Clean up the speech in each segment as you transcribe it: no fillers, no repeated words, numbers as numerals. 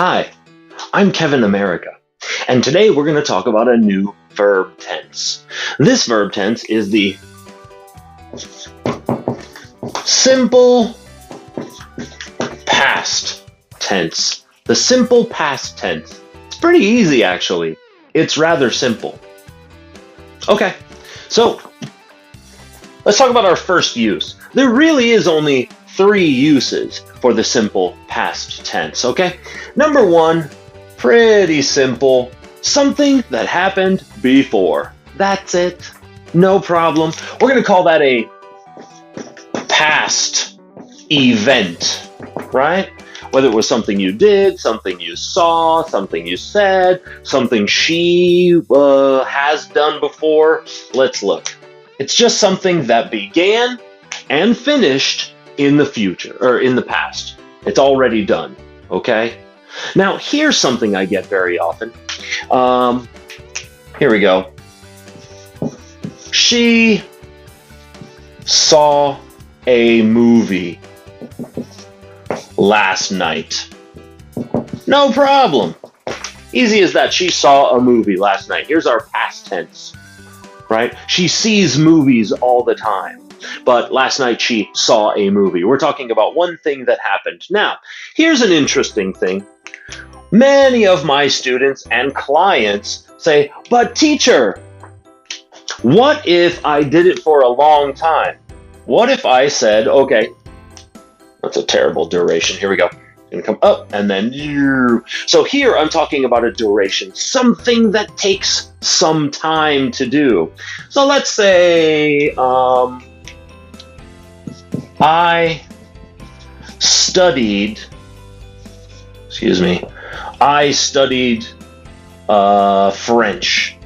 Hi, I'm Kevin America, and today we're going to talk about a new verb tense. This verb tense is the simple past tense. The simple past tense. It's pretty easy, actually. It's rather simple. Okay, so let's talk about our first use. There really is only 3 uses for the simple past tense, okay? Number 1, pretty simple. Something that happened before. That's it. No problem. We're going to call that a past event, right? Whether it was something you did, something you saw, something you said, something she has done before. Let's look. It's just something that began and finished in the future, or in the past. It's already done, okay? Now, here's something I get very often. Here we go. She saw a movie last night. No problem. Easy as that. She saw a movie last night. Here's our past tense, right? She sees movies all the time. But last night she saw a movie. We're talking about one thing that happened. Now, here's an interesting thing. Many of my students and clients say, but teacher, what if I did it for a long time? What if I said, okay, that's a terrible duration. Here we go. Gonna come up and then you. So here I'm talking about a duration, something that takes some time to do. So let's say, I studied French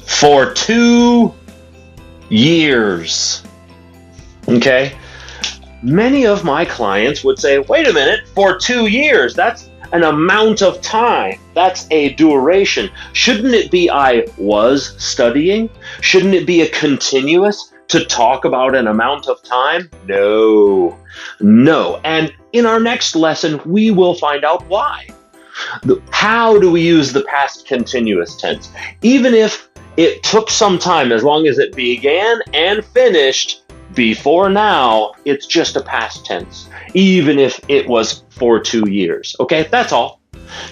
for 2 years. Okay? Many of my clients would say, wait a minute, for 2 years, that's an amount of time. That's a duration. Shouldn't it be I was studying? Shouldn't it be a continuous to talk about an amount of time? No. And in our next lesson, we will find out why. How do we use the past continuous tense? Even if it took some time, as long as it began and finished before now, it's just a past tense, even if it was for 2 years. Okay, that's all.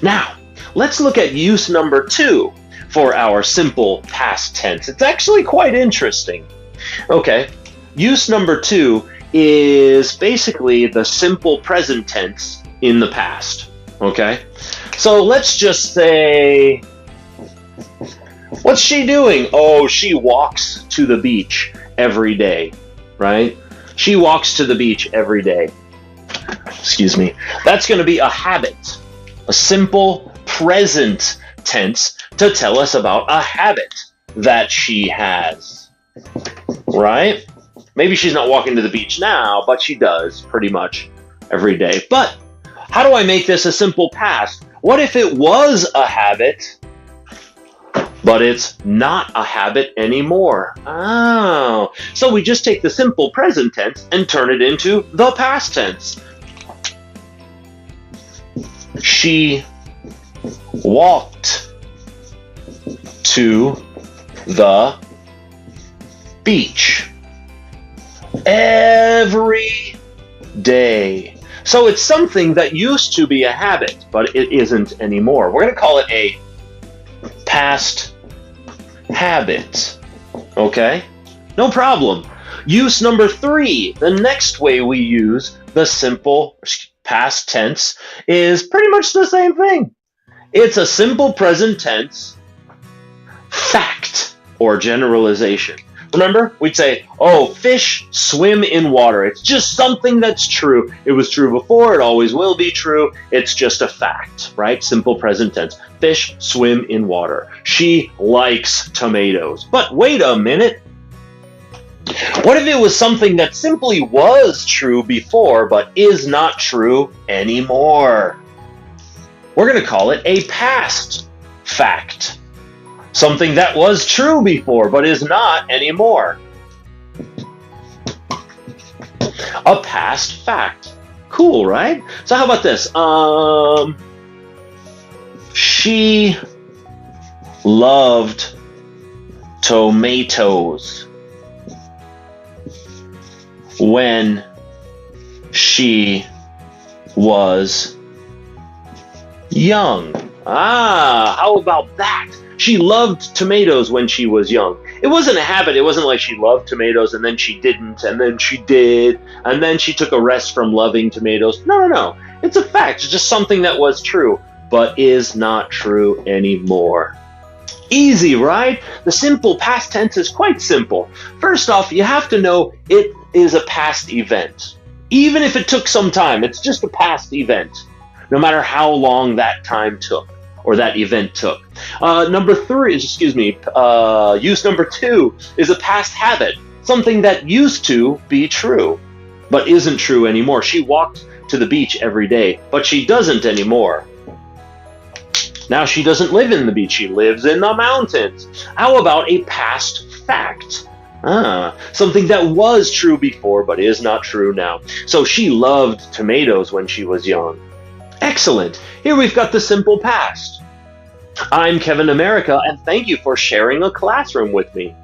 Now, let's look at use number 2 for our simple past tense. It's actually quite interesting. Okay, use number 2 is basically the simple present tense in the past. Okay, so let's just say, what's she doing? Oh, she walks to the beach every day, right? She walks to the beach every day. Excuse me. That's going to be a habit, a simple present tense to tell us about a habit that she has, right? Maybe she's not walking to the beach now, but she does pretty much every day. But how do I make this a simple past? What if it was a habit, but it's not a habit anymore? Oh, so we just take the simple present tense and turn it into the past tense. She walked to the beach every day. So it's something that used to be a habit, but it isn't anymore. We're going to call it a past habit. Okay? No problem. Use number 3, the next way we use the simple past tense is pretty much the same thing. It's a simple present tense fact or generalization. Remember, we'd say, oh, fish swim in water. It's just something that's true. It was true before. It always will be true. It's just a fact, right? Simple present tense. Fish swim in water. She likes tomatoes. But wait a minute. What if it was something that simply was true before, but is not true anymore? We're going to call it a past fact. Something that was true before, but is not anymore. A past fact. Cool, right? So how about this? She loved tomatoes when she was young. How about that? She loved tomatoes when she was young. It wasn't a habit. It wasn't like she loved tomatoes and then she didn't, and then she did, and then she took a rest from loving tomatoes. No. It's a fact. It's just something that was true, but is not true anymore. Easy, right? The simple past tense is quite simple. First off, you have to know it is a past event. Even if it took some time, it's just a past event, no matter how long that time took or that event took. Use number 2 is a past habit, something that used to be true, but isn't true anymore. She walked to the beach every day, but she doesn't anymore. Now she doesn't live in the beach, she lives in the mountains. How about a past fact? Something that was true before, but is not true now. So she loved tomatoes when she was young. Excellent. Here we've got the simple past. I'm Kevin America, and thank you for sharing a classroom with me.